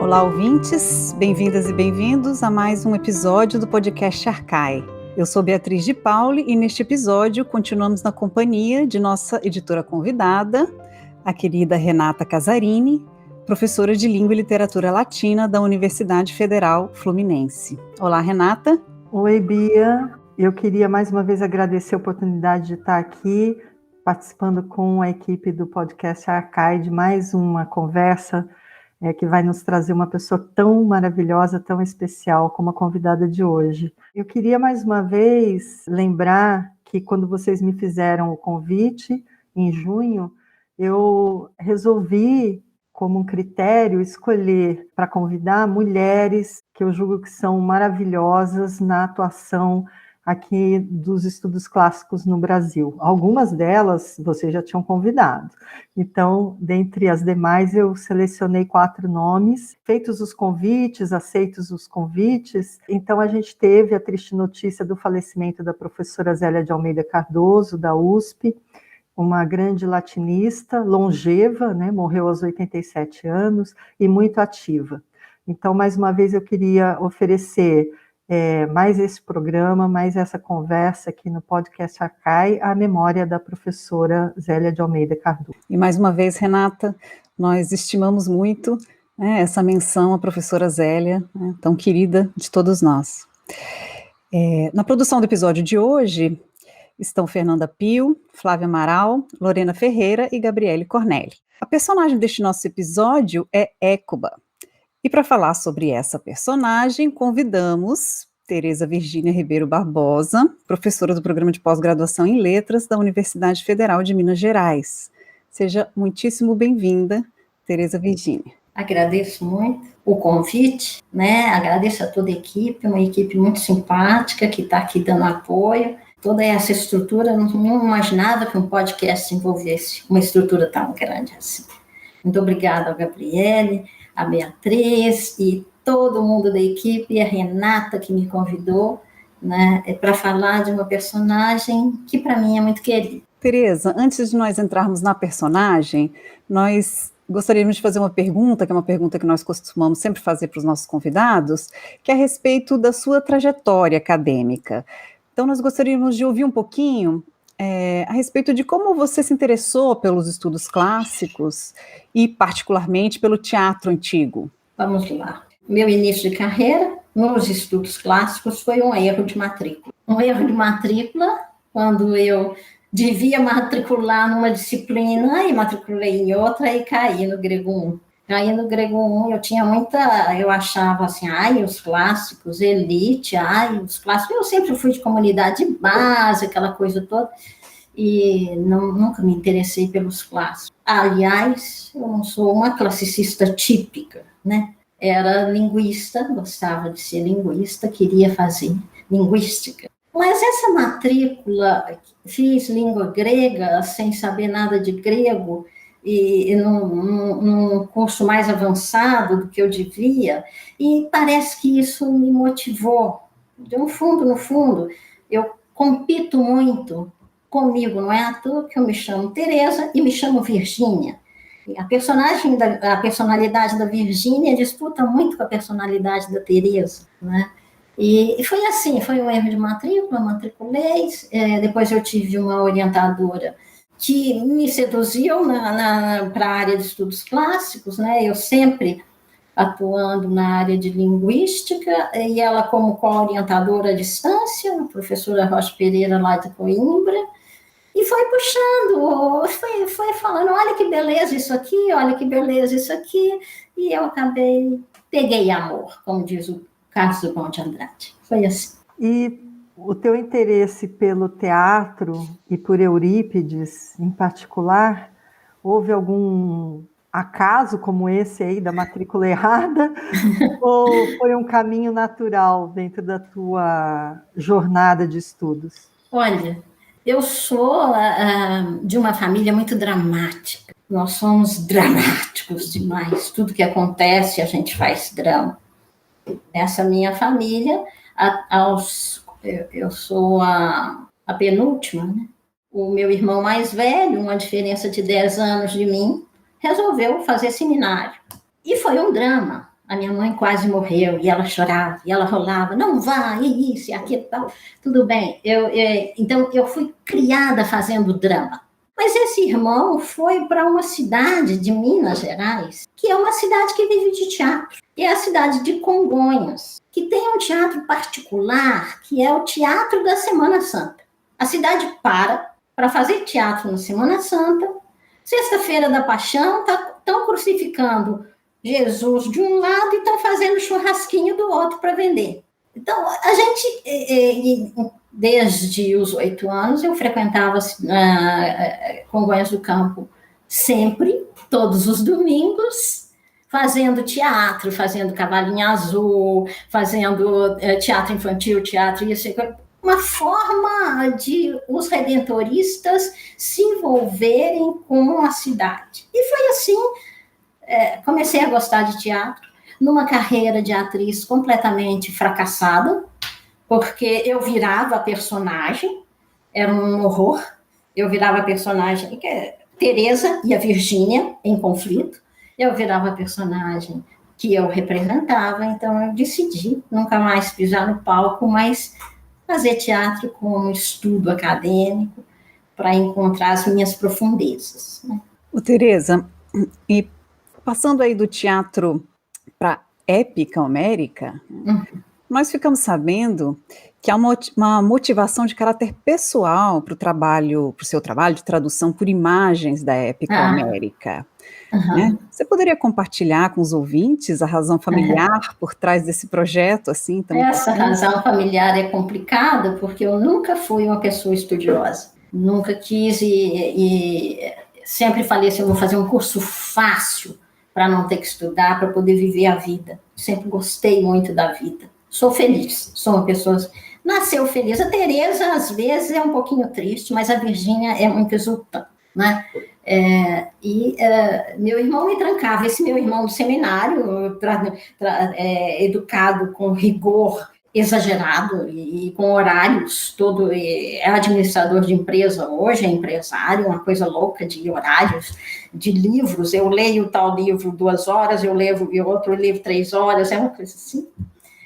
Olá, ouvintes, bem-vindas e bem-vindos a mais um episódio do podcast Arcai. Eu sou Beatriz de Pauli e neste episódio continuamos na companhia de nossa editora convidada, a querida Renata Casarini, professora de Língua e Literatura Latina da Universidade Federal Fluminense. Olá, Renata. Oi, Bia. Eu queria mais uma vez agradecer a oportunidade de estar aqui participando com a equipe do podcast Arcai de mais uma conversa que vai nos trazer uma pessoa tão maravilhosa, tão especial como a convidada de hoje. Eu queria mais uma vez lembrar que quando vocês me fizeram o convite, em junho, eu resolvi, como um critério, escolher para convidar mulheres que eu julgo que são maravilhosas na atuação aqui dos estudos clássicos no Brasil. Algumas delas vocês já tinham convidado. Então, dentre as demais, eu selecionei 4 nomes. Feitos os convites, aceitos os convites, então a gente teve a triste notícia do falecimento da professora Zélia de Almeida Cardoso, da USP, uma grande latinista, longeva, né? Morreu aos 87 anos e muito ativa. Então, mais uma vez, eu queria oferecer mais esse programa, mais essa conversa aqui no podcast Arcai, à memória da professora Zélia de Almeida Cardoso. E mais uma vez, Renata, nós estimamos muito essa menção à professora Zélia, tão querida de todos nós. Na produção do episódio de hoje estão Fernanda Pio, Flávia Amaral, Lorena Ferreira e Gabriele Cornelli. A personagem deste nosso episódio é Écuba. E para falar sobre essa personagem, convidamos Tereza Virgínia Ribeiro Barbosa, professora do Programa de Pós-Graduação em Letras da Universidade Federal de Minas Gerais. Seja muitíssimo bem-vinda, Tereza Virgínia. Agradeço muito o convite, agradeço a toda a equipe, uma equipe muito simpática que está aqui dando apoio. Toda essa estrutura, não imaginava que um podcast envolvesse uma estrutura tão grande assim. Muito obrigada ao Gabriele, a Beatriz e todo mundo da equipe, e a Renata que me convidou, para falar de uma personagem que para mim é muito querida. Tereza, antes de nós entrarmos na personagem, nós gostaríamos de fazer uma pergunta, que é uma pergunta que nós costumamos sempre fazer para os nossos convidados, que é a respeito da sua trajetória acadêmica. Então, nós gostaríamos de ouvir um pouquinho a respeito de como você se interessou pelos estudos clássicos e, particularmente, pelo teatro antigo. Vamos lá. Meu início de carreira nos estudos clássicos foi um erro de matrícula. Um erro de matrícula quando eu devia matricular numa disciplina e matriculei em outra e caí no grego 1. Aí no grego 1 eu achava assim, os clássicos, elite, os clássicos. Eu sempre fui de comunidade de base, aquela coisa toda, e nunca me interessei pelos clássicos. Aliás, eu não sou uma classicista típica, Era linguista, gostava de ser linguista, queria fazer linguística. Mas essa matrícula, fiz língua grega sem saber nada de grego, e num curso mais avançado do que eu devia, e parece que isso me motivou. No fundo, eu compito muito comigo, não é à toa que eu me chamo Tereza e me chamo Virgínia. A personalidade da Virgínia disputa muito com a personalidade da Tereza, E foi assim, foi um erro de matrícula, matriculei, depois eu tive uma orientadora que me seduziu para a área de estudos clássicos, Eu sempre atuando na área de linguística, e ela como co-orientadora à distância, a professora Rocha Pereira lá de Coimbra, e foi puxando, foi falando, olha que beleza isso aqui, olha que beleza isso aqui, e eu peguei amor, como diz o Carlos Drummond de Andrade. Foi assim. E o teu interesse pelo teatro e por Eurípides em particular, houve algum acaso como esse aí da matrícula errada ou foi um caminho natural dentro da tua jornada de estudos? Olha, eu sou de uma família muito dramática. Nós somos dramáticos demais. Tudo que acontece, a gente faz drama. Nessa minha família, eu sou a penúltima, O meu irmão mais velho, uma diferença de 10 anos de mim, resolveu fazer seminário. E foi um drama. A minha mãe quase morreu, e ela chorava, e ela rolava, não vá, e isso, e aquilo, tal. Tudo bem, então eu fui criada fazendo drama. Mas esse irmão foi para uma cidade de Minas Gerais, que é uma cidade que vive de teatro, que é a cidade de Congonhas, que tem um teatro particular, que é o Teatro da Semana Santa. A cidade para fazer teatro na Semana Santa. Sexta-feira da Paixão, estão crucificando Jesus de um lado e estão fazendo churrasquinho do outro para vender. Então, a gente, desde os 8 anos, eu frequentava Congonhas do Campo sempre, todos os domingos, fazendo teatro, fazendo Cavalinho Azul, fazendo teatro infantil, teatro isso, uma forma de os redentoristas se envolverem com a cidade. E foi assim, comecei a gostar de teatro, numa carreira de atriz completamente fracassada, porque eu virava personagem, era um horror, eu virava personagem, Teresa e a Virgínia em conflito, eu virava personagem que eu representava, então eu decidi nunca mais pisar no palco, mas fazer teatro como estudo acadêmico, para encontrar as minhas profundezas. Né? Teresa, e passando aí do teatro para épica homérica, nós ficamos sabendo que há uma motivação de caráter pessoal para o seu trabalho de tradução por imagens da épica homérica. Né? Você poderia compartilhar com os ouvintes a razão familiar por trás desse projeto? Assim, tão Essa razão familiar é complicada porque eu nunca fui uma pessoa estudiosa. Nunca quis e sempre falei assim, eu vou fazer um curso fácil para não ter que estudar, para poder viver a vida. Sempre gostei muito da vida. Sou feliz, sou uma pessoa... Nasceu feliz. A Teresa, às vezes, é um pouquinho triste, mas a Virgínia é muito exultante, né? Meu irmão me trancava. Esse meu irmão do seminário, educado com rigor exagerado e com horários, é administrador de empresa hoje, é empresário, uma coisa louca de horários, de livros, eu leio tal livro 2 horas, eu leio outro livro 3 horas, é uma coisa assim.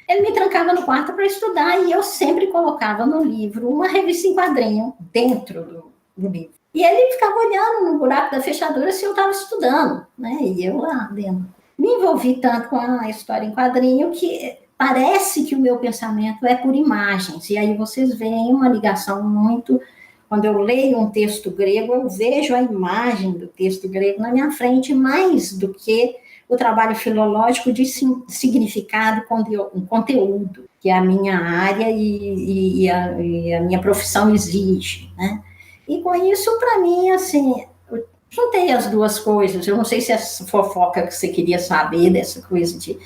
Ele me trancava no quarto para estudar e eu sempre colocava no livro uma revista em quadrinho dentro do livro. E ele ficava olhando no buraco da fechadura se eu estava estudando, né? E eu lá dentro. Me envolvi tanto com a história em quadrinho que parece que o meu pensamento é por imagens. E aí vocês veem uma ligação muito... Quando eu leio um texto grego, eu vejo a imagem do texto grego na minha frente mais do que o trabalho filológico de significado e conteúdo, que é a minha área e a minha profissão exige, né? E com isso, para mim, assim, eu juntei as duas coisas. Eu não sei se é fofoca que você queria saber, dessa coisa de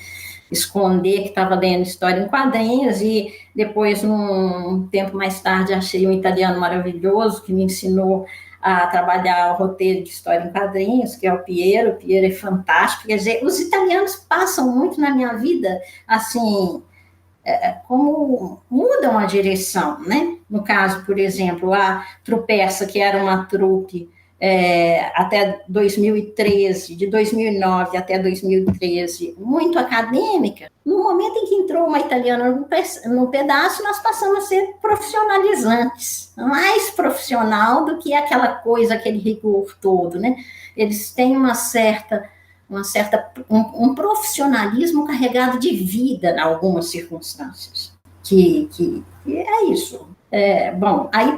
esconder que estava lendo história em quadrinhos, e depois, um tempo mais tarde, achei um italiano maravilhoso que me ensinou a trabalhar o roteiro de história em quadrinhos, que é o Piero. O Piero é fantástico. Quer dizer, os italianos passam muito na minha vida, assim... como mudam a direção, né? No caso, por exemplo, a Trupeça, que era uma trupe até 2013, de 2009 até 2013, muito acadêmica. No momento em que entrou uma italiana no pedaço, nós passamos a ser profissionalizantes, mais profissional do que aquela coisa, aquele rigor todo, né? Eles têm um profissionalismo carregado de vida em algumas circunstâncias, que é isso. Bom, aí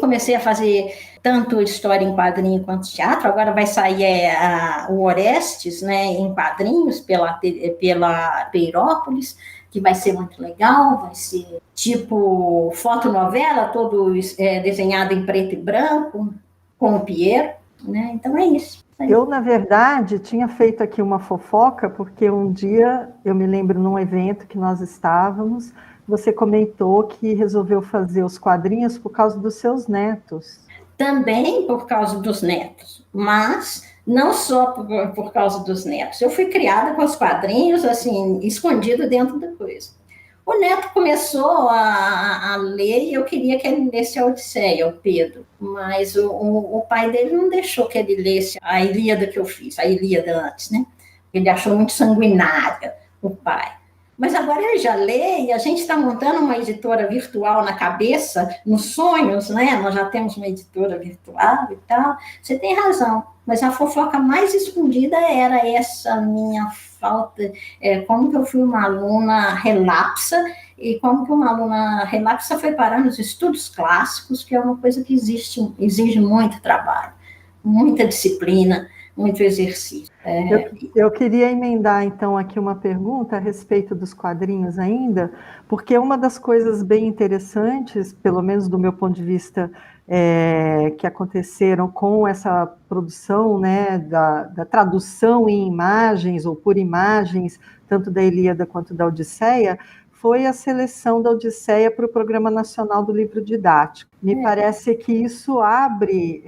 comecei a fazer tanto história em quadrinho quanto teatro. Agora vai sair o Orestes, né, em quadrinhos pela Peirópolis, que vai ser muito legal, vai ser tipo fotonovela, todo desenhado em preto e branco, com o Piero, né? Então é isso. Eu, na verdade, tinha feito aqui uma fofoca, porque um dia, eu me lembro num evento que nós estávamos, você comentou que resolveu fazer os quadrinhos por causa dos seus netos. Também por causa dos netos, mas não só por causa dos netos. Eu fui criada com os quadrinhos, assim, escondido dentro da coisa. O neto começou a ler e eu queria que ele lesse a Odisseia, o Pedro, mas o pai dele não deixou que ele lesse a Ilíada que eu fiz, a Ilíada antes, né? Ele achou muito sanguinária, o pai. Mas agora ele já lê e a gente está montando uma editora virtual na cabeça, nos sonhos, né? Nós já temos uma editora virtual e tal. Você tem razão, mas a fofoca mais escondida era essa minha falta, como que eu fui uma aluna relapsa e como que uma aluna relapsa foi parar nos estudos clássicos, que é uma coisa que exige muito trabalho, muita disciplina, muito exercício. Eu queria emendar, então, aqui uma pergunta a respeito dos quadrinhos ainda, porque uma das coisas bem interessantes, pelo menos do meu ponto de vista, que aconteceram com essa produção, né, da tradução em imagens, ou por imagens, tanto da Ilíada quanto da Odisseia, foi a seleção da Odisseia para o Programa Nacional do Livro Didático. Me parece que isso abre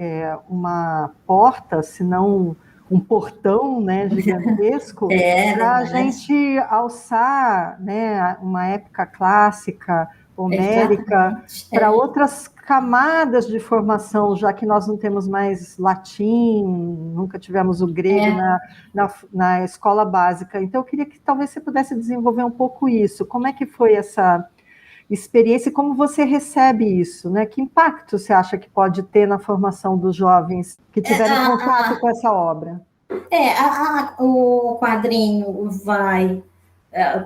uma porta, se não um portão, né, gigantesco, para a gente alçar, né, uma época clássica, homérica, para outras camadas de formação, já que nós não temos mais latim, nunca tivemos o grego na escola básica. Então, eu queria que talvez você pudesse desenvolver um pouco isso. Como é que foi essa experiência e como você recebe isso, né? Que impacto você acha que pode ter na formação dos jovens que tiverem contato com essa obra? O quadrinho vai...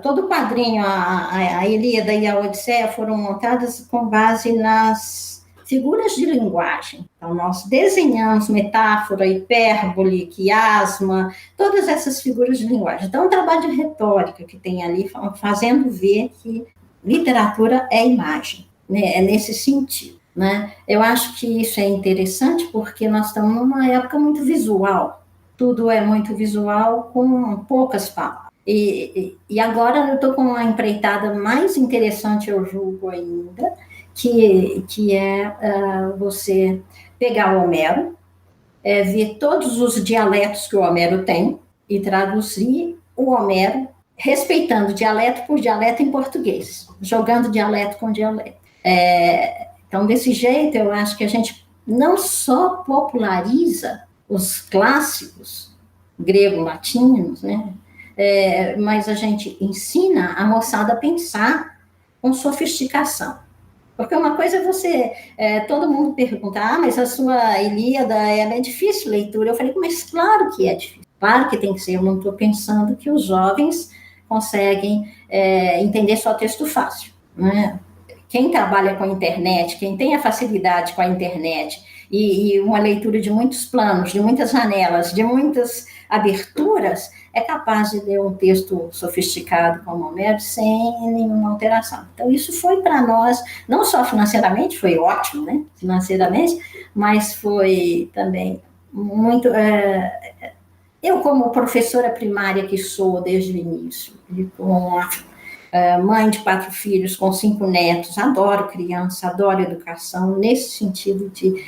todo o quadrinho, a Ilíada e a Odisseia foram montadas com base nas figuras de linguagem. Então, nós desenhamos metáfora, hipérbole, quiasma, todas essas figuras de linguagem. Então, um trabalho de retórica que tem ali, fazendo ver que literatura é imagem, né? É nesse sentido, né? Eu acho que isso é interessante porque nós estamos numa época muito visual. Tudo é muito visual com poucas palavras. E agora eu estou com uma empreitada mais interessante, eu julgo ainda, que é você pegar o Homero, ver todos os dialetos que o Homero tem e traduzir o Homero respeitando dialeto por dialeto em português, jogando dialeto com dialeto. Então, desse jeito, eu acho que a gente não só populariza os clássicos grego-latinos, né? Mas a gente ensina a moçada a pensar com sofisticação. Porque uma coisa é você, todo mundo pergunta, mas a sua Ilíada ela é difícil leitura. Eu falei, mas claro que é difícil, claro que tem que ser. Eu não estou pensando que os jovens conseguem entender só texto fácil, né? Quem trabalha com a internet, quem tem a facilidade com a internet e uma leitura de muitos planos, de muitas janelas, de muitas aberturas, é capaz de ler um texto sofisticado como Homero sem nenhuma alteração. Então, isso foi para nós, não só financeiramente, foi ótimo, né? Financeiramente, mas foi também muito... eu, como professora primária que sou desde o início, e com mãe de 4 filhos, com 5 netos, adoro criança, adoro educação, nesse sentido de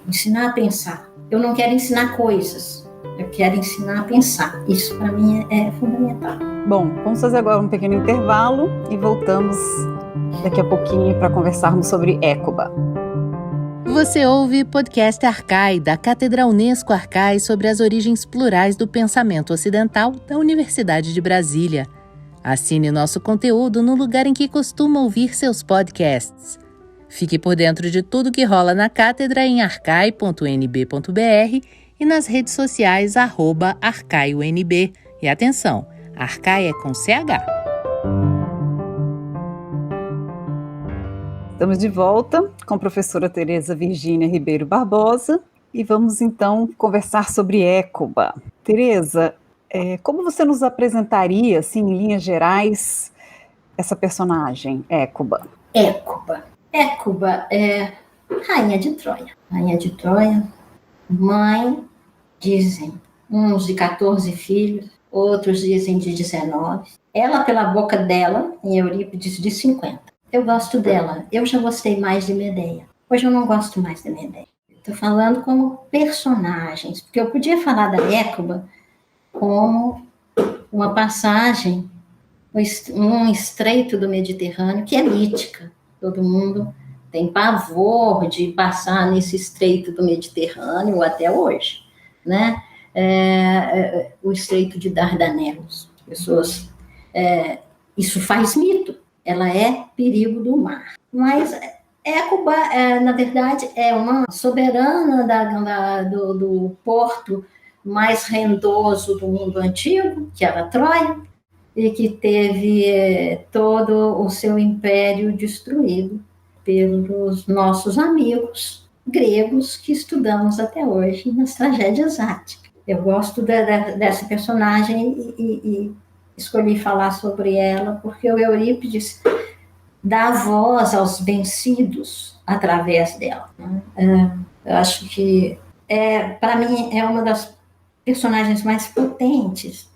ensinar a pensar. Eu não quero ensinar coisas, eu quero ensinar a pensar. Isso, para mim, é fundamental. Bom, vamos fazer agora um pequeno intervalo e voltamos daqui a pouquinho para conversarmos sobre Écuba. Você ouve podcast Arcai, da Cátedra Unesco Arcai, sobre as origens plurais do pensamento ocidental da Universidade de Brasília. Assine nosso conteúdo no lugar em que costuma ouvir seus podcasts. Fique por dentro de tudo que rola na cátedra em arcai.nb.br e nas redes sociais @arcaionb. E atenção, Arcai é com CH. Estamos de volta com a professora Tereza Virgínia Ribeiro Barbosa e vamos então conversar sobre Écuba. Tereza, como você nos apresentaria, assim, em linhas gerais, essa personagem, Écuba? Écuba é rainha de Troia. Rainha de Troia, mãe, dizem, uns de 14 filhos, outros dizem de 19. Ela, pela boca dela, em Eurípides, de 50. Eu gosto dela. Eu já gostei mais de Medeia. Hoje eu não gosto mais de Medeia. Estou falando como personagens, porque eu podia falar da Écuba como uma passagem, um estreito do Mediterrâneo, que é mítica. Todo mundo tem pavor de passar nesse estreito do Mediterrâneo até hoje, né? O estreito de Dardanelos. pessoas... isso faz mito, ela é perigo do mar. Mas Écuba, na verdade, é uma soberana do porto mais rendoso do mundo antigo, que era Troia, e que teve todo o seu império destruído pelos nossos amigos gregos que estudamos até hoje nas tragédias áticas. Eu gosto dessa personagem e escolhi falar sobre ela porque o Eurípides dá voz aos vencidos através dela. Eu acho que, para mim, é uma das personagens mais potentes,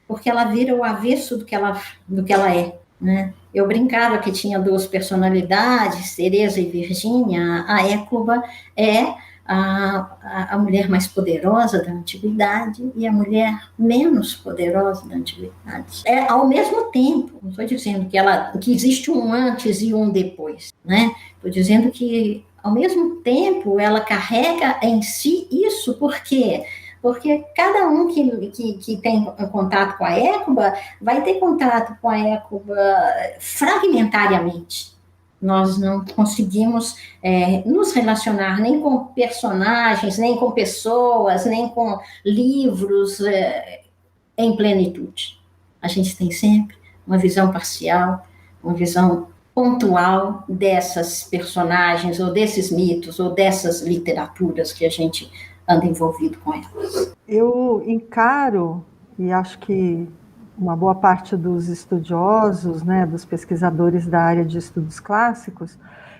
porque ela vira o avesso do que ela é, né? Eu brincava que tinha duas personalidades, Teresa e Virgínia. A Écuba é a mulher mais poderosa da antiguidade e a mulher menos poderosa da antiguidade. Ao mesmo tempo, não estou dizendo que existe um antes e um depois, né? Estou dizendo que, ao mesmo tempo, ela carrega em si isso, por quê? Porque cada um que tem contato com a Écuba vai ter contato com a Écuba fragmentariamente. Nós não conseguimos nos relacionar nem com personagens, nem com pessoas, nem com livros em plenitude. A gente tem sempre uma visão parcial, uma visão pontual dessas personagens, ou desses mitos, ou dessas literaturas que a gente anda envolvido com elas. Eu encaro, e acho que uma boa parte dos estudiosos, né, dos pesquisadores da área de estudos clássicos,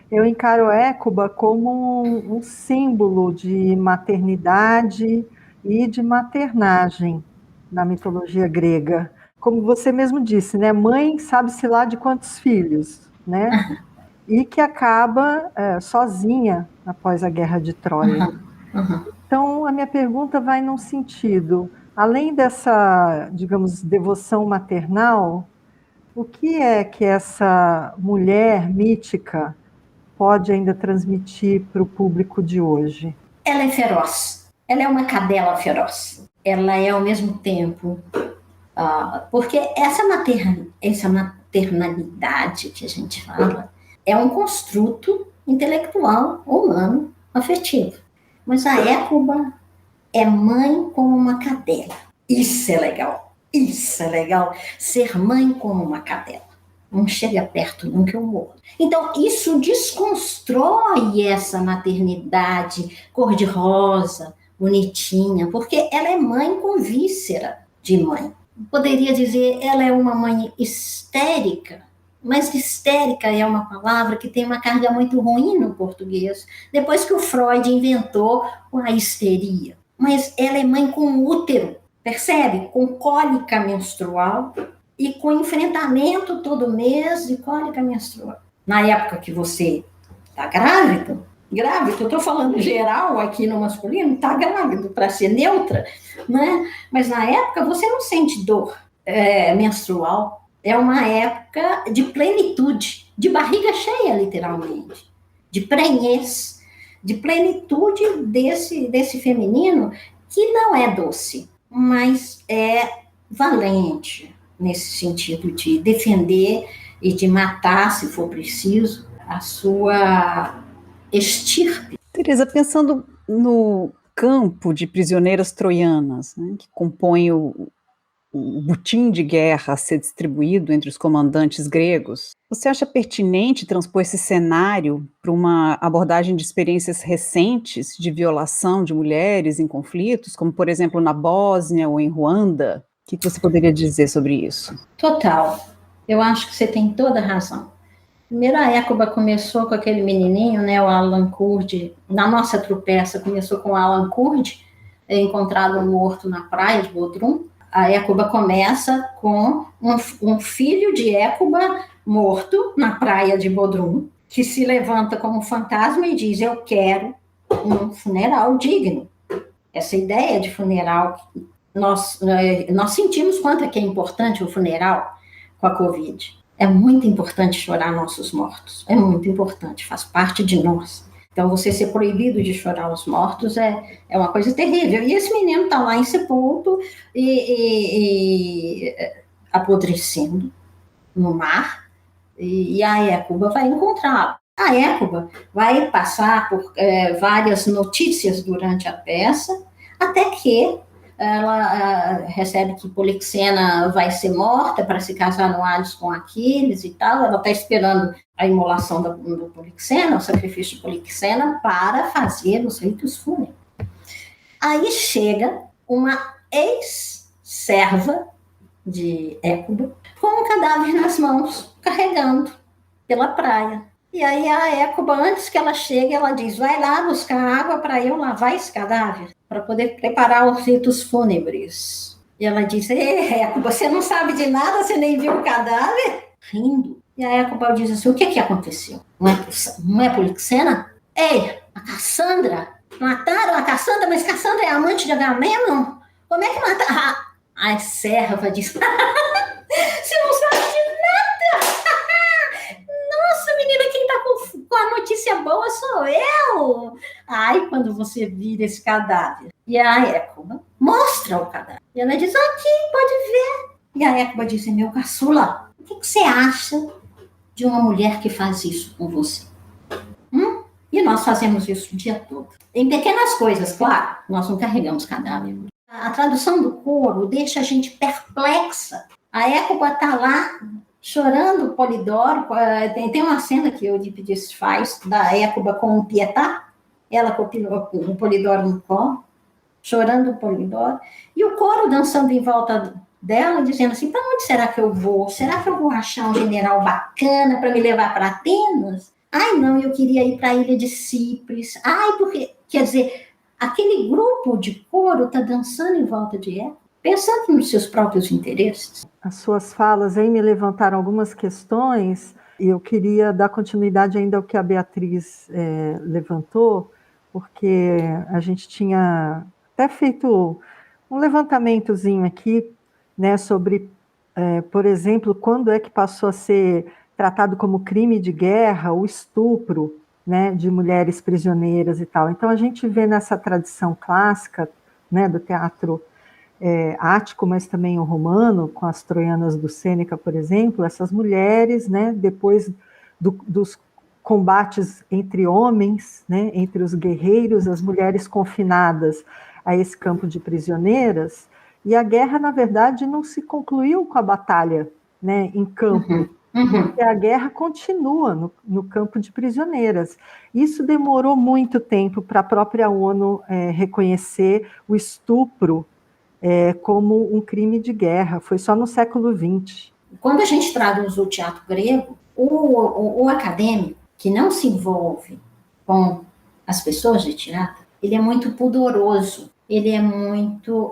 eu encaro Écuba como um símbolo de maternidade e de maternagem na mitologia grega. Como você mesmo disse, né, mãe sabe-se lá de quantos filhos, né, e que acaba sozinha após a Guerra de Troia. Então, a minha pergunta vai num sentido, além dessa, digamos, devoção maternal, o que é que essa mulher mítica pode ainda transmitir para o público de hoje? Ela é feroz, ela é uma cadela feroz, ela é ao mesmo tempo, porque essa maternalidade que a gente fala é um construto intelectual, humano, afetivo. Mas a Écuba é mãe como uma cadela. Isso é legal. Isso é legal. Ser mãe como uma cadela. Não chega perto, não, que eu morro. Então, isso desconstrói essa maternidade cor-de-rosa, bonitinha, porque ela é mãe com víscera de mãe. Poderia dizer, ela é uma mãe histérica, mas histérica é uma palavra que tem uma carga muito ruim no português, depois que o Freud inventou a histeria. Mas ela é mãe com útero, percebe? Com cólica menstrual e com enfrentamento todo mês de cólica menstrual. Na época que você está grávido, eu estou falando geral aqui no masculino, está grávido para ser neutra, né? Mas na época você não sente dor menstrual. É uma época de plenitude, de barriga cheia, literalmente, de prenhez, de plenitude desse feminino, que não é doce, mas é valente, nesse sentido de defender e de matar, se for preciso, a sua estirpe. Teresa, pensando no campo de prisioneiras troianas, né, que compõe o butim de guerra a ser distribuído entre os comandantes gregos, você acha pertinente transpor esse cenário para uma abordagem de experiências recentes de violação de mulheres em conflitos, como, por exemplo, na Bósnia ou em Ruanda? O que você poderia dizer sobre isso? Total. Eu acho que você tem toda a razão. Primeiro, a Écuba começou com aquele menininho, né, o Alan Kurd. Na nossa tropeça, começou com o Alan Kurd, encontrado morto na praia de Bodrum. A Écuba começa com um filho de Écuba morto na praia de Bodrum, que se levanta como fantasma e diz, eu quero um funeral digno. Essa ideia de funeral, nós sentimos quanto é que é importante o funeral com a Covid. É muito importante chorar nossos mortos, é muito importante, faz parte de nós. Então, você ser proibido de chorar os mortos é uma coisa terrível. E esse menino está lá insepulto e apodrecendo no mar, e a Hécuba vai encontrá-lo. A Hécuba vai passar por várias notícias durante a peça, até que ela recebe que Polixena vai ser morta para se casar no Hades com Aquiles e tal. Ela está esperando a imolação do Polixena, o sacrifício de Polixena, para fazer os ritos fúnebres. Aí chega uma ex-serva de Hécuba com um cadáver nas mãos, carregando pela praia. E aí a Hécuba, antes que ela chegue, ela diz: vai lá buscar água para eu lavar esse cadáver, para poder preparar os ritos fúnebres. E ela diz: Hécuba, você não sabe de nada, você nem viu o cadáver? Rindo. E a Hécuba diz assim: o que aconteceu? Não é Polixena? Ei, a Cassandra? Mataram a Cassandra, mas Cassandra é amante de Agamemnon? Como é que mataram? A serva diz: você não sabe de nada! Nossa, menina, quem tá com a notícia boa sou eu! Ai, quando você vira esse cadáver. E a Hécuba mostra o cadáver. E ela diz: aqui, pode ver. E a Hécuba diz: meu caçula, o que você acha de uma mulher que faz isso com você? E nós fazemos isso o dia todo. Em pequenas coisas, claro, nós não carregamos cadáver. A tradução do coro deixa a gente perplexa. A Hécuba está lá chorando Polidoro. Tem uma cena que o Eurípides faz da Hécuba com o Pietá, ela com o Polidoro no colo, chorando o Polidoro, e o coro dançando em volta dela, dizendo assim: para onde será que eu vou? Será que eu vou achar um general bacana para me levar para Atenas? Ai, não, eu queria ir para a ilha de Cipres. Ai, porque, quer dizer, aquele grupo de coro está dançando em volta de Hécuba, pensando nos seus próprios interesses. As suas falas aí me levantaram algumas questões, e eu queria dar continuidade ainda ao que a Beatriz levantou, porque a gente tinha até feito um levantamentozinho aqui, né, sobre, por exemplo, quando é que passou a ser tratado como crime de guerra o estupro, né, de mulheres prisioneiras e tal. Então a gente vê nessa tradição clássica, né, do teatro ático, mas também o romano, com as troianas do Sêneca, por exemplo, essas mulheres, né, depois dos combates entre homens, né, entre os guerreiros, as mulheres confinadas a esse campo de prisioneiras, e a guerra, na verdade, não se concluiu com a batalha, né, em campo, porque a guerra continua no campo de prisioneiras. Isso demorou muito tempo para a própria ONU reconhecer o estupro como um crime de guerra. Foi só no século XX. Quando a gente traduz o teatro grego, o acadêmico que não se envolve com as pessoas de teatro, ele é muito pudoroso, ele é muito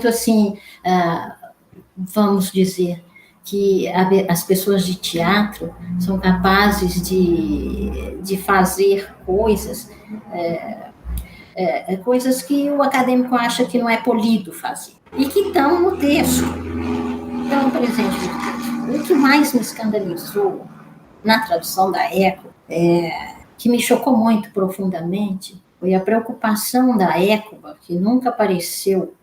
assim, vamos dizer, que as pessoas de teatro são capazes de fazer coisas, coisas que o acadêmico acha que não é polido fazer, e que estão no texto. Então, por exemplo, o que mais me escandalizou na tradução da Hécuba, que me chocou muito profundamente, foi a preocupação da Hécuba, que nunca apareceu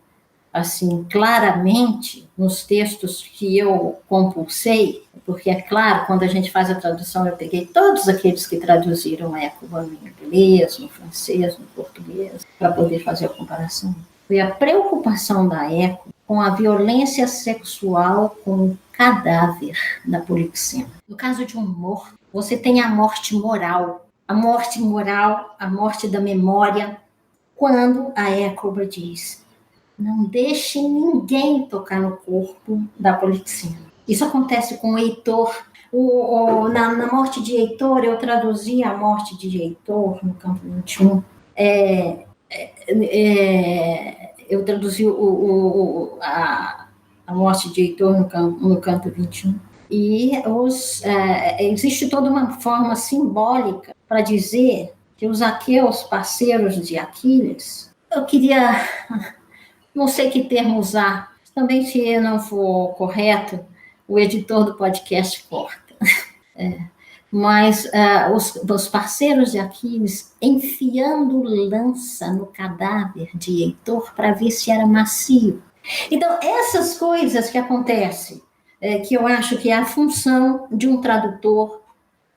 assim, claramente, nos textos que eu compulsei, porque, é claro, quando a gente faz a tradução, eu peguei todos aqueles que traduziram Hécuba no inglês, no francês, no português, para poder fazer a comparação. Foi a preocupação da Hécuba com a violência sexual com o cadáver da Polixena. No caso de um morto, você tem a morte moral, a morte da memória, quando a Hécuba diz: não deixe ninguém tocar no corpo da Polixena. Isso acontece com o Heitor. Na morte de Heitor, eu traduzi a morte de Heitor no campo 21. Eu traduzi a morte de Heitor no campo 21. E existe toda uma forma simbólica para dizer que os aqueus, parceiros de Aquiles, eu queria... Não sei que termo usar. Também, se não for correto, o editor do podcast corta. Mas os parceiros de Aquiles enfiando lança no cadáver de Heitor para ver se era macio. Então, essas coisas que acontecem, que eu acho que é a função de um tradutor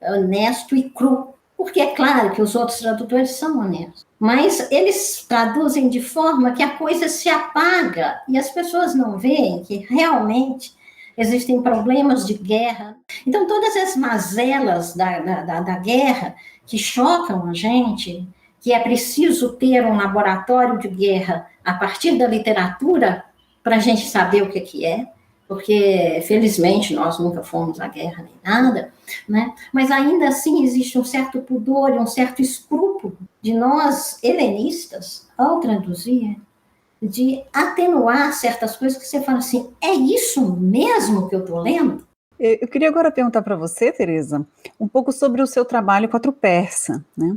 honesto e cru, porque é claro que os outros tradutores são honestos, mas eles traduzem de forma que a coisa se apaga e as pessoas não veem que realmente existem problemas de guerra. Então, todas as mazelas da guerra que chocam a gente, que é preciso ter um laboratório de guerra a partir da literatura para a gente saber o que é, porque, felizmente, nós nunca fomos à guerra nem nada, né? Mas ainda assim existe um certo pudor e um certo escrúpulo de nós, helenistas, ao traduzir, de atenuar certas coisas que você fala assim, é isso mesmo que eu estou lendo? Eu queria agora perguntar para você, Tereza, um pouco sobre o seu trabalho com a Trupersa, né?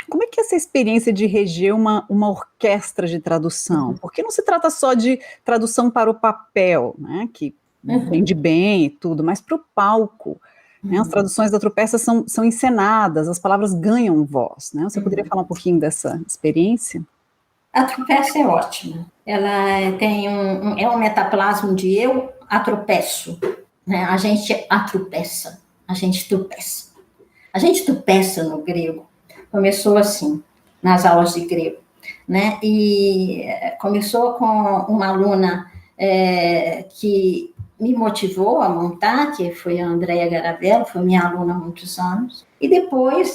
Como é que é essa experiência de reger uma orquestra de tradução? Porque não se trata só de tradução para o papel, né, que vende bem e tudo, mas para o palco. Né, as traduções da Trupersa são encenadas, as palavras ganham voz. Né? Você poderia falar um pouquinho dessa experiência? A Trupersa é ótima. Ela tem é um metaplasmo de eu atropeço. Né? A gente atropessa, a gente tropeça. A gente tropeça no grego. Começou assim, nas aulas de grego, né? E começou com uma aluna que me motivou a montar, que foi a Andréa Garavello, foi minha aluna há muitos anos. E depois,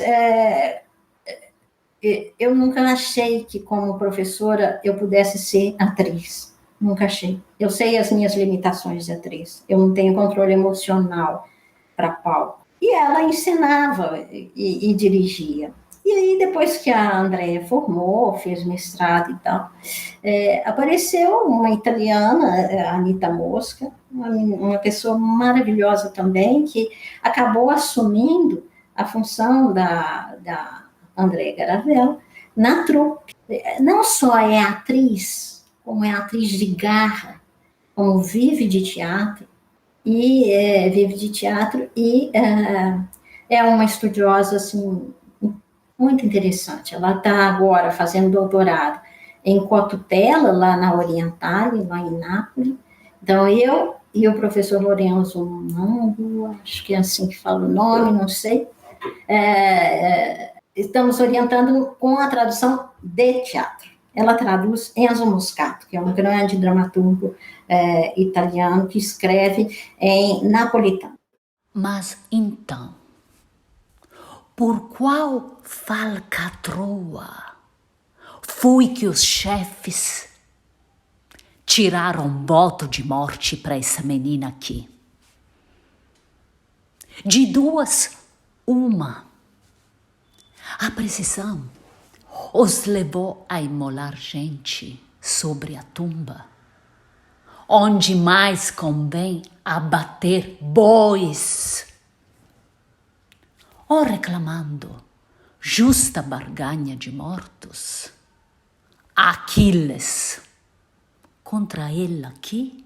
eu nunca achei que, como professora, eu pudesse ser atriz. Nunca achei. Eu sei as minhas limitações de atriz. Eu não tenho controle emocional para palco. E ela ensinava e dirigia. E aí, depois que a Andréa formou, fez mestrado e tal, apareceu uma italiana, a Anita Mosca, uma pessoa maravilhosa também, que acabou assumindo a função da Andréa Garavello na trupe. Não só é atriz, como é atriz de garra, como vive de teatro, e é uma estudiosa, assim, muito interessante. Ela está agora fazendo doutorado em Cotutela, lá na Orientale, lá em Nápoles. Então, eu e o professor Lorenzo Mango, acho que é assim que fala o nome, não sei, estamos orientando com a tradução de teatro. Ela traduz Enzo Muscato, que é um grande dramaturgo italiano que escreve em napolitano. Mas então, por qual falcatrua foi que os chefes tiraram voto de morte para essa menina aqui? De duas, uma. A precisão os levou a imolar gente sobre a tumba, onde mais convém abater bois, ou reclamando justa barganha de mortos. Aquiles, contra ele aqui,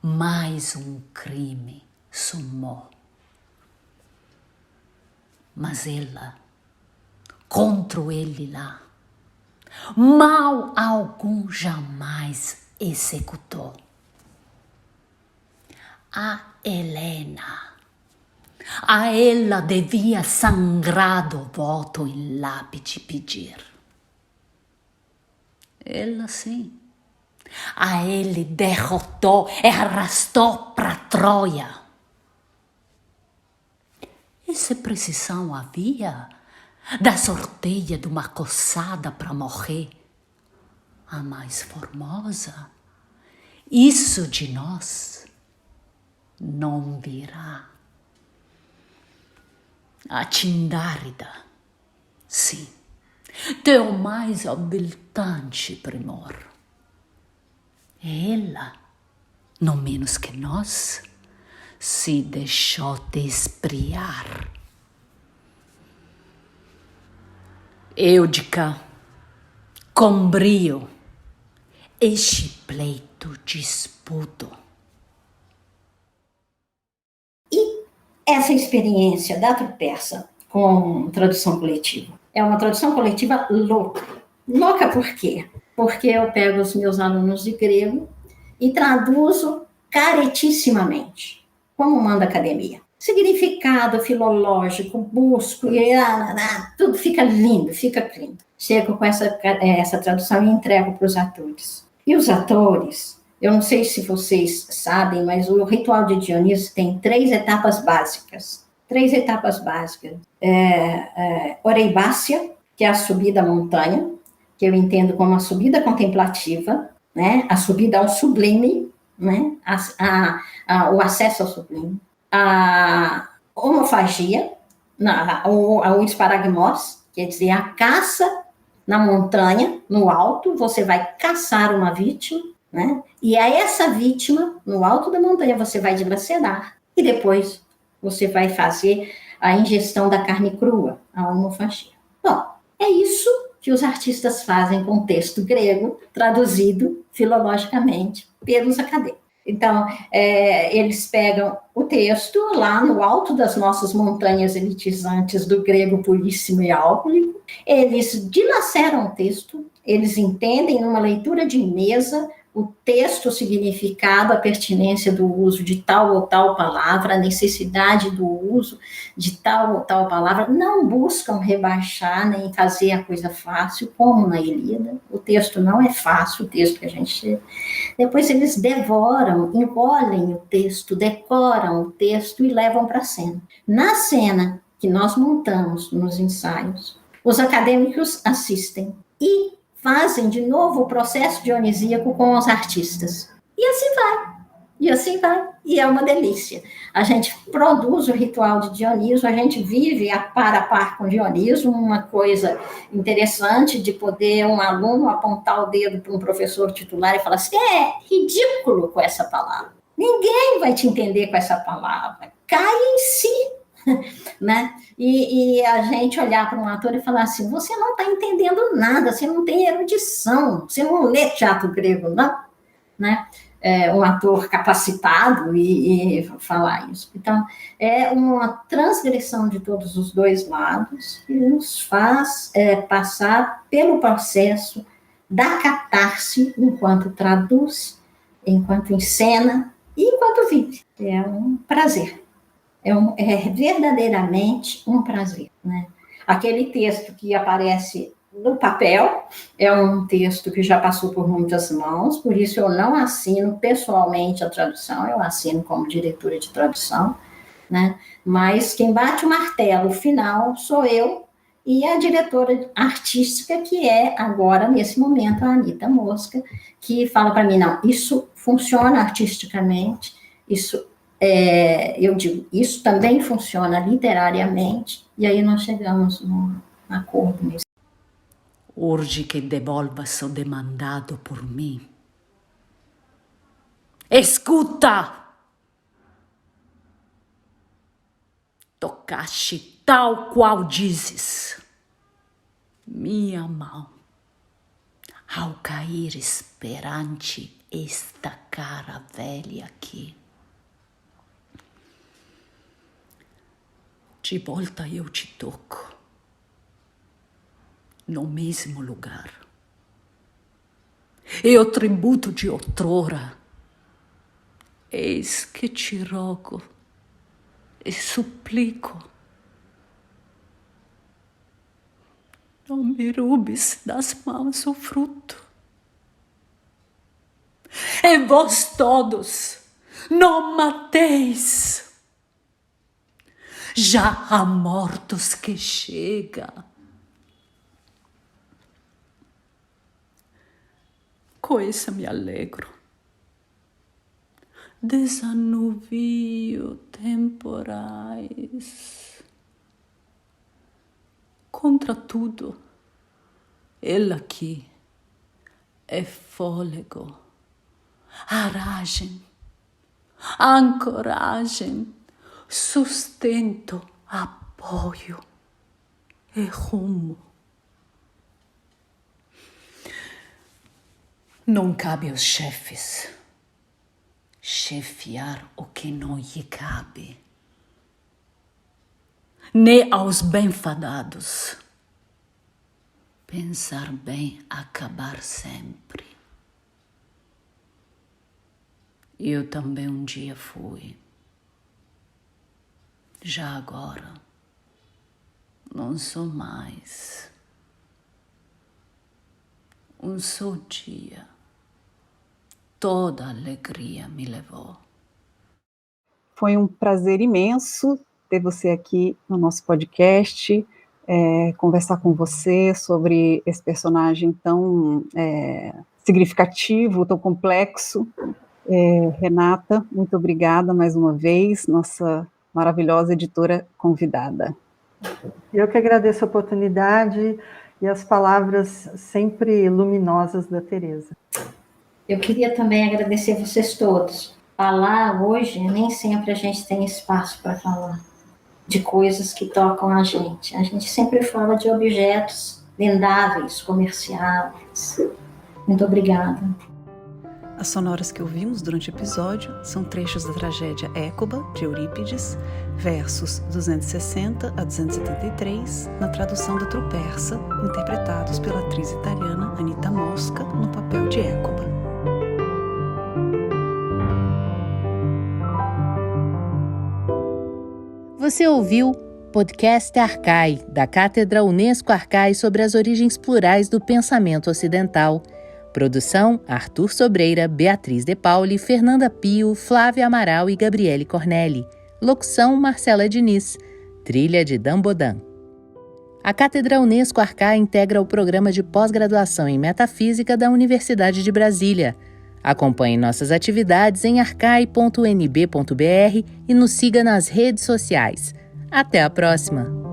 mais um crime sumou. Mas ela, contra ele lá, mal algum jamais executou. A Helena, a ela devia sangrado voto em lápide pedir. Ela sim, a ele derrotou e arrastou para Troia. E se precisão havia da sorteia de uma coçada para morrer, a mais formosa, isso de nós não virá. A Tindárida, sim, teu mais habilitante primor. Ela, não menos que nós, se deixou desbriar. Eudica, com brio, este pleito disputo. E essa experiência da Trupersa com tradução coletiva é uma tradução coletiva louca. Louca por quê? porque eu pego os meus alunos de grego e traduzo caretissimamente, como manda a academia. Significado filológico, busco, tudo fica lindo, fica lindo. Chego com essa tradução e entrego para os atores. E os atores, eu não sei se vocês sabem, mas o ritual de Dionísio tem 3 etapas básicas. 3 etapas básicas. Oreibácia, que é a subida à montanha, que eu entendo como a subida contemplativa, né? A subida ao sublime, né? O acesso ao sublime. A homofagia, o esparagmos, quer dizer, a caça na montanha, no alto, você vai caçar uma vítima, né? E a essa vítima, no alto da montanha, você vai dilacerar. E depois você vai fazer a ingestão da carne crua, a homofagia. Bom, é isso que os artistas fazem com o texto grego, traduzido filologicamente pelos acadêmicos. Então, eles pegam o texto lá no alto das nossas montanhas elitizantes do grego puríssimo e álcoolico, eles dilaceram o texto, eles entendem numa leitura de mesa o texto, o significado, a pertinência do uso de tal ou tal palavra, a necessidade do uso de tal ou tal palavra, não buscam rebaixar nem fazer a coisa fácil, como na Ilíada. O texto não é fácil, o texto que a gente... Depois eles devoram, engolem o texto, decoram o texto e levam para a cena. Na cena que nós montamos nos ensaios, os acadêmicos assistem e fazem de novo o processo dionisíaco com os artistas. E assim vai, e assim vai, e é uma delícia. A gente produz o ritual de Dioniso, a gente vive a par com Dioniso, uma coisa interessante de poder um aluno apontar o dedo para um professor titular e falar assim, é ridículo com essa palavra, ninguém vai te entender com essa palavra, cai em si. Né? E a gente olhar para um ator e falar assim, você não está entendendo nada, você não tem erudição, você não lê teatro grego, não, né? Um ator capacitado e falar isso. Então, é uma transgressão de todos os dois lados que nos faz passar pelo processo da catarse enquanto traduz, enquanto encena e enquanto vive. É um prazer. É verdadeiramente um prazer, né? Aquele texto que aparece no papel é um texto que já passou por muitas mãos, por isso eu não assino pessoalmente a tradução, eu assino como diretora de tradução, né? Mas quem bate o martelo final sou eu e a diretora artística, que é agora, nesse momento, a Anita Mosca, que fala para mim, não, isso funciona artisticamente, isso... eu digo, isso também funciona literariamente, e aí nós chegamos num acordo nisso. Urge che devolvas o demandado por mim. Escuta! Tocaste tal qual dizes. Minha mão, ao cair perante esta cara velha aqui, de volta eu te toco, no mesmo lugar. E o tributo de outrora, eis que te rogo e suplico, não me roubes das mãos o fruto. E vós todos, não mateis. Já há mortos que chega. Com essa me alegro. Desanuvio temporais. Contra tudo, ele aqui é fôlego, aragem, ancoragem, sustento, apoio e rumo. Não cabe aos chefes chefiar o que não lhe cabe, nem aos bem-fadados Pensar bem, acabar sempre. Eu também um dia fui. Já agora, não sou mais. Um só dia, toda a alegria me levou. Foi um prazer imenso ter você aqui no nosso podcast, conversar com você sobre esse personagem tão significativo, tão complexo. Renata, muito obrigada mais uma vez, nossa maravilhosa editora convidada. Eu que agradeço a oportunidade e as palavras sempre luminosas da Tereza. Eu queria também agradecer vocês todos. Falar hoje, nem sempre a gente tem espaço para falar de coisas que tocam a gente. A gente sempre fala de objetos vendáveis, comerciáveis. Muito obrigada. As sonoras que ouvimos durante o episódio são trechos da tragédia Écoba, de Eurípides, versos 260 a 273, na tradução da Tropersa, interpretados pela atriz italiana Anita Mosca, no papel de Écoba. Você ouviu Podcast Arcai, da Cátedra Unesco Arcai sobre as origens plurais do pensamento ocidental. Produção: Arthur Sobreira, Beatriz De Pauli, Fernanda Pio, Flávia Amaral e Gabriele Cornelli. Locução: Marcela Diniz. Trilha de Dan Bodan. A Cátedra Unesco Arcai integra o programa de pós-graduação em Metafísica da Universidade de Brasília. Acompanhe nossas atividades em arcai.unb.br e nos siga nas redes sociais. Até a próxima!